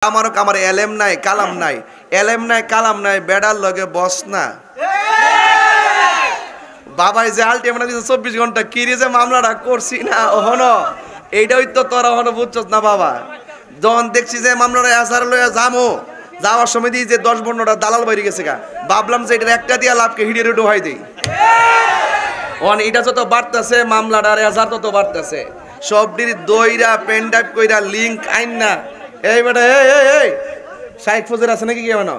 আমার এলেম নাই কালাম নাই, এলেম নাই কালাম নাই, বেড়ার লগে বস না বাবাই যে আলটিমেট দিছে 24 ঘন্টা কিরে যে মামলাটা করছি না ওহনো এইটাই তো তোরা ওহনো বুঝছস না বাবা। যখন দেখছি যে মামলাটা আসার লইয়া যামো, যাওয়ার সময় দিই যে 10-15টা দালাল বাইরে গেছে গা, ভাবলাম যে এটা একটা দিয়া লাভকে হিড়ে রুডু হয় দেই। অন এটা যত বাড়তেছে মামলাটার হাজার তত বাড়তেছে, সবটির দইরা পেন ড্রাইভ কইরা লিংক আইন না। এই বেটা এই শাইখ ফজর আছে নাকি কি মানো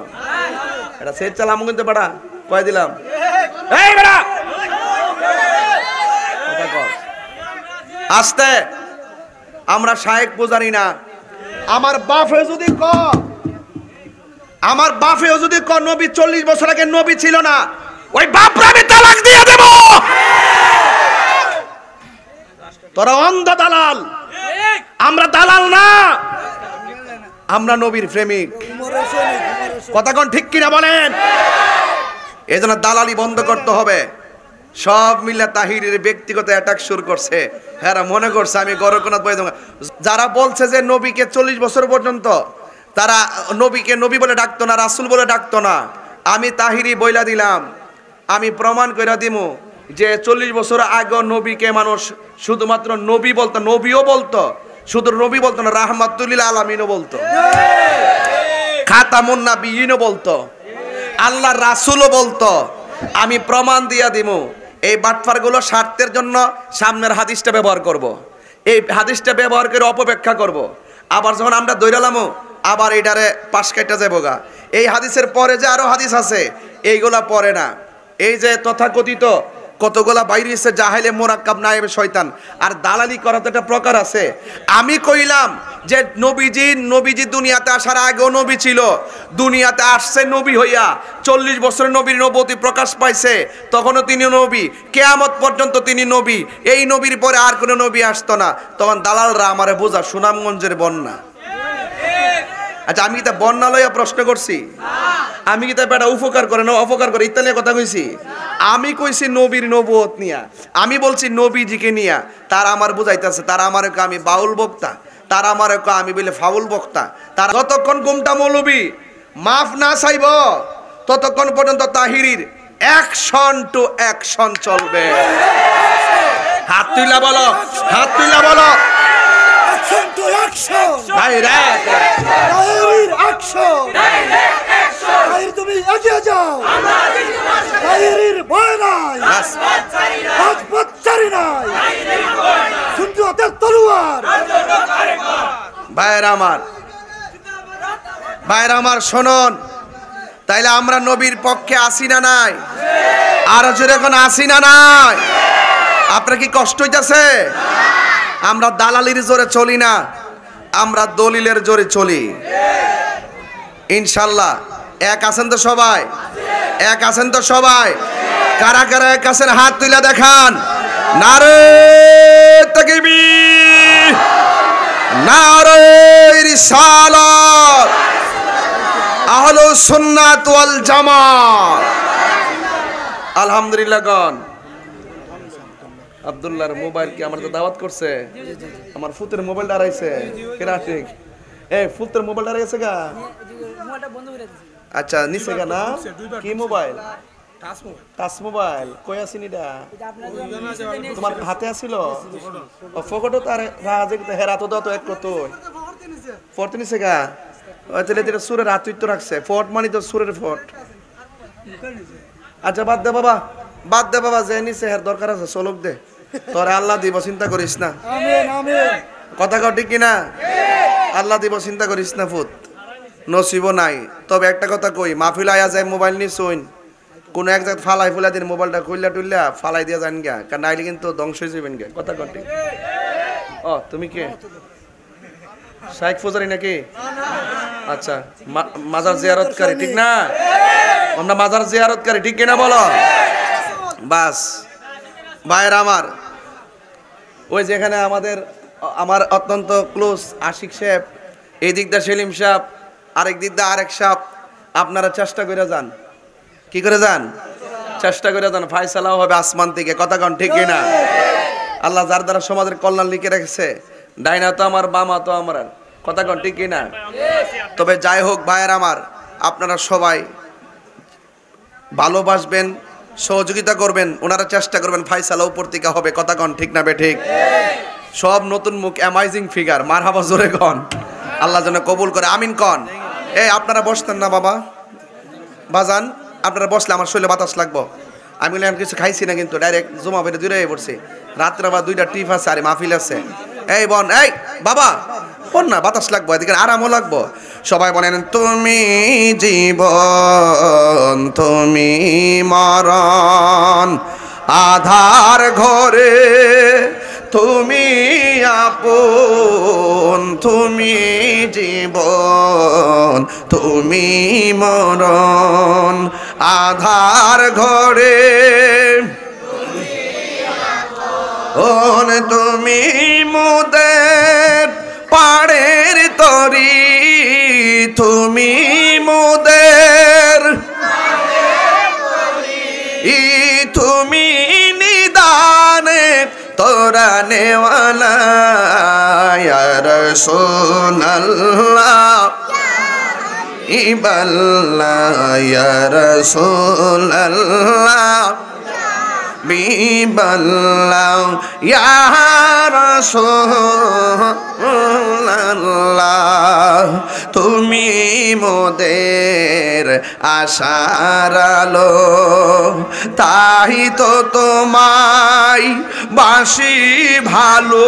এটা সেট চালাম কিন্তু বেটা কয় দিলাম এই বেটা কথা কর আস্তে। আমরা শাইখ পূজারি না। আমার বাপে যদি ক নবী 40 বছর আগে নবী ছিল না, ওই বাপরা আমি তালাক দিয়ে দেব। তোরা অন্ধ দালাল, আমরা দালাল না, আমরা নবীর প্রেমিক। কথা কোন ঠিক কিনা বলেন? এই জন্য দালালি বন্ধ করতে হবে। সব মিলে তাহিরের ব্যক্তিগত অ্যাটাক শুরু করছে। হ্যাঁ মনে করছে আমি গরকনাথ বই। যারা বলছে যে নবীকে 40 বছর পর্যন্ত তারা নবীকে নবী বলে ডাকতো না, রাসূল বলে ডাকতো না, আমি তাহিরি বইলা দিলাম, আমি প্রমাণ করে দিমু যে 40 বছর আগে নবীকে মানুষ শুধুমাত্র নবী বলতো, নবীও বলতো, শুধু নবী বলতো না, রাহমাতুল্লিল আলামিনও বলতো, খাতামুন নাবিয়িনও বলতো, আল্লাহর রাসূলও বলতো। আমি প্রমাণ দিয়া দিমু। এই বাটফারগুলো স্বার্থের জন্য সামনের হাদিসটা ব্যবহার করব, এই হাদিসটা ব্যবহার করে অপব্যাখ্যা করব, আবার যখন আমরা দৈরালামো আবার এইটারে পাশ কাটা যাবো গা। এই হাদিসের পরে যে আরো হাদিস আছে এইগুলা পড়ে না। এই যে তথাকথিত কতগুলা বাইরে এসে জাহেলে মোরাক্কাব নায়েবে শয়তান, আর দালালি করা তো একটা প্রকার আছে। আমি কইলাম যে নবীজি দুনিয়াতে আসার আগেও নবী ছিল, দুনিয়াতে আসছে নবী হইয়া 40 বছর নবীর নবুয়তি প্রকাশ পাইছে, তখনও তিনি নবী, কিয়ামত পর্যন্ত তিনি নবী। এই নবীর পরে আর কোনো নবী আসতো না। তখন দালালরা আমারে বোঝা সুনামগঞ্জের বন্যা। আচ্ছা আমি কি তা বন্যা লইয়া প্রশ্ন করছি? আমি কি তা বেটা উপকার করে না অপকার করে ইত্যাদি কথা কইছি? আমি কইছি নবীর নবুয়ত নিয়া, আমি বলছি নবীজিকে নিয়া। তারা আমার বুঝাইতেছে, তারা আমার আমি বাউল বক্তা, তারা আমার আমি বলে ফাউল বক্তা। তারা যতক্ষণ গুমটা মৌলবী মাফ না চাইব ততক্ষণ পর্যন্ত তাহিরির অ্যাকশন টু অ্যাকশন চলবে। হাত তুইলা বলো, হাত তুইলা বলো। Action to action! ডাইরেক্ট তাহিরির action! তাহির তুমি এগিয়ে যাও! তাহিরির ভয় নাই! রাজপথ ছাড়ি নাই! সুন্নিয়তের তলোয়ার! ভাইরা আমার শুনুন, তাইলে আমরা নবীর পক্ষে আসি না নাই? আর জোরে এখন আসি না নাই? আপনার কি কষ্ট হইতাছে? আমরা দালালির জোরে চলি না, আমরা দলিলের জোরে চলি ইনশাল্লাহ। এক আছেন তো সবাই? এক আছেন তো সবাই? কারা কারা এক আছেন হাত তুলে দেখান। নারে তাকবীর, নারে রিসালাত, আহলুস সুন্নাত ওয়াল জামাত। আলহামদুলিল্লাহ গান। আব্দুল্লাহর মোবাইল কি আমার তো দাওয়াত করছে? আমার ফুতের মোবাইল দাঁড়াইছে কেনা ঠিক? ফুতের মোবাইল দাঁড়াইছে গা? আচ্ছা নিচে গা না? কি মোবাইল? Touch mobile. কই আসিনি দা? তোমার হাতে আসিল? ফকটো তার রাজে হেরাতো দাও তো এক কত ফট নিচে গা? তাহলে যেটা সুরের হাত তো রাখছে ফট মানে তো সুরের ফট। আচ্ছা বাদ দে বাবা, বাদ দে বাবা, যে নিচে হের দরকার আছে চলক দে, তোরে আল্লাহ দিব, চিন্তা করিস না। আমিন আমিন। কথা কও ঠিক কিনা? আল্লাহ দিব, চিন্তা করিস না ফুত, নসিব নাই। তবে একটা কথা কই, মাহফিল আয়া যায় মোবাইল নিয়ে শোন, কোন এক জায়গায় ফালাই ফুলাই দিন মোবাইলটা খুললা টুললা ফালাই দিয়া যান গা, কারণ নাইলে কিন্তু ধ্বংস হয়ে যাবেন গা। কথা কও ঠিক? ও তুমি কে? শাইখ ফজরি নাকি? আচ্ছা মাজার জিয়ারতকারী ঠিক না? আমরা মাজার জিয়ারতকারী ঠিক কিনা বলো? বাস ভাইয়ের আমার, ওই যেখানে আমার অত্যন্ত ক্লোজ আশিক সাহেব, এই দিকটা সেলিম সাহেব, আরেক দিকটা আরেক সাহেব, আপনারা চেষ্টা করে যান। কি করে যান? চেষ্টা করে যান, ফায়সালাও হবে আসমান থেকে। কথা কন ঠিক কিনা? আল্লাহ যার দ্বারা সমাজের কল্যাণ লিখে রেখেছে, ডাইনা তো আমার বামা তো আমার, কথা কোন ঠিক কিনা? তবে যাই হোক ভাইয়ের আমার, আপনারা সবাই ভালোবাসবেন, সহযোগিতা করবেন, ওনারা চেষ্টা করবেন ফাইসালা উপর থেকে হবে। কথা কন ঠিক না বে ঠিক? সব নতুন মুখ, অ্যামাইজিং ফিগার, মারহাবা জোরে কন, আল্লাহ যেন কবুল করে, আমিন কন। এই আপনারা বসতেন না বাবা বাজান, আপনারা বসলে আমার শরীরে বাতাস লাগবো। আমি বলি আমি কিছু খাইছি না, কিন্তু ডাইরেক্ট জমা বেড়ে দূরে পড়ছি। রাত্রে আবার 2টা টিপ আছে আর মাহফিল আছে। এই বোন, এই বাবা বোন না, বাতাস লাগবো, এদিকে আরামও লাগবো। সবাই বলেন তুমি জীবন তুমি মরণ, আধার ঘরে তুমি আপন, তুমি জীবন তুমি মরণ, আধার ঘরে তুমি মুদের পাড়ের তরি, তুমি মুদের তুমি নিদানে তোরা নেওয়ালা ইয়া রাসূলুল্লাহ ইবাল্লাহ ইয়া রাসূলুল্লাহ বিবাল্লাহ ইয়া রাসূলুল্লাহ, তুমি মোদের আশার আলো, তাই তো তোমায় বাসি ভালো,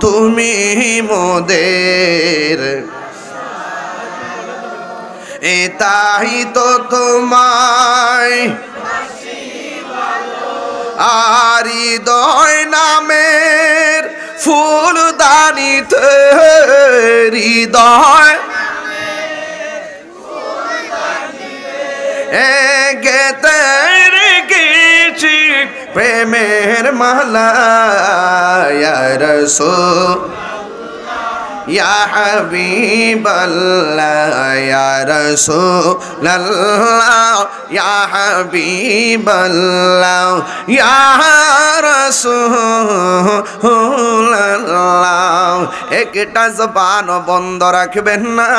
তুমি মোদের তাই তো তোমায় আর হৃদয় নামের ফুলদানিতে, হৃদয় গেতে রেখেছি প্রেমের মালা ইয়া রাসূল ইয়া হাবিবাল্লাহ ইয়া রাসূলুল্লাহ ইয়া হাবিবাল্লাহ ইয়া রাসূলুল্লাহ। একটা জবান বন্ধ রাখবেন না।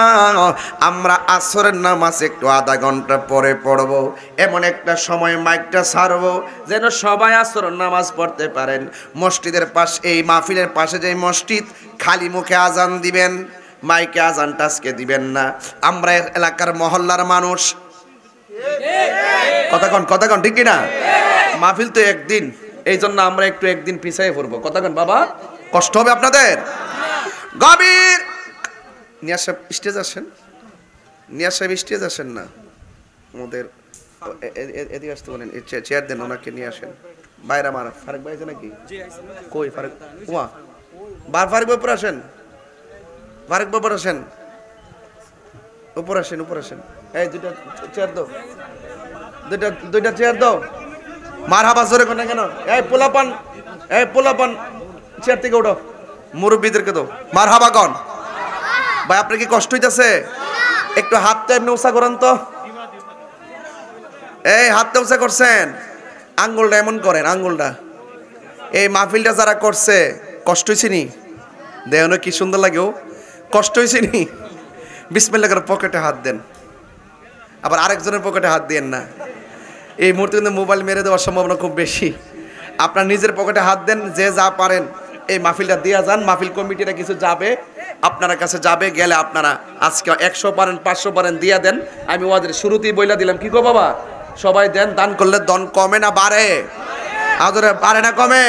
আমরা আসরের নামাজ একটু আধা ঘন্টা পরে পড়ব, এমন একটা সময় মাইকটা ছাড়বো যেন সবাই আসরের নামাজ পড়তে পারেন। মসজিদের পাশে, এই মাহফিলের পাশে যে মসজিদ, খালি মুখে আজান দিবেন, মাইকে আজানটা আজকে দিবেন না। আমরা এলাকার মহল্লার মানুষ, কথা কন ঠিক কিনা? মাহফিল তো একদিন, এই জন্য আমরা একটু একদিন পিছাই পড়বো। কথা কন বাবা, কষ্ট হবে আপনাদের। গভীর নিয়াজ সাহেব স্টেজ আসেন, নিয়াজ সাহেব স্টেজ আসেন না, আমাদের এদিকে আসতে বলেন, চেয়ার দেন, ওনাকে নিয়ে আসেন। বাইরে আমার ফারুক ভাই আছে নাকি? কই ফারুক? ওয়া ফারুক ভাই উপর আসেন, ফারুক ভাই উপর আসেন, উপর আসেন, উপর আসেন। এই দুইটা চেয়ার দাও, দুইটা চেয়ার দাও। মারহাবা জোরে কোন কেন? এই পোলাপান চেয়ার থেকে উঠো, মুরব্বীদেরকে দাও মারহাবা কন। ভাই আপনার কি কষ্ট হইতাছে? একটু হাতটা এমনি উঁচা করেন তো। এই হাতটা উঁচা করছেন, আঙ্গুলটা এমন করেন, আঙ্গুলটা। এই মাহফিলটা যারা করছে কষ্ট হয়েছে নি? দেখুন কি সুন্দর লাগে, ও কষ্ট হয়েছে নি? বিসমিল্লাহ করে পকেটে হাত দেন, আবার আরেকজনের পকেটে হাত দেন না। এই মুহূর্তে কিন্তু মোবাইল মেরে দেওয়ার সম্ভাবনা খুব বেশি। আপনার নিজের পকেটে হাত দেন, যে যা পারেন এই মাহফিলটা দিয়ে যান। মাহফিল কমিটিরা কিছু যাবে আপনার কাছে, যাবে, গেলে আপনারা আজকে 100 পারেন 500 পারেন দিয়ে দেন। আমি ওদের শুরুতেই বইলা দিলাম, কি গো বাবা, সবাই দেন। দান করলে দন কমে না বাড়ে? আদরে বাড়ে না কমে?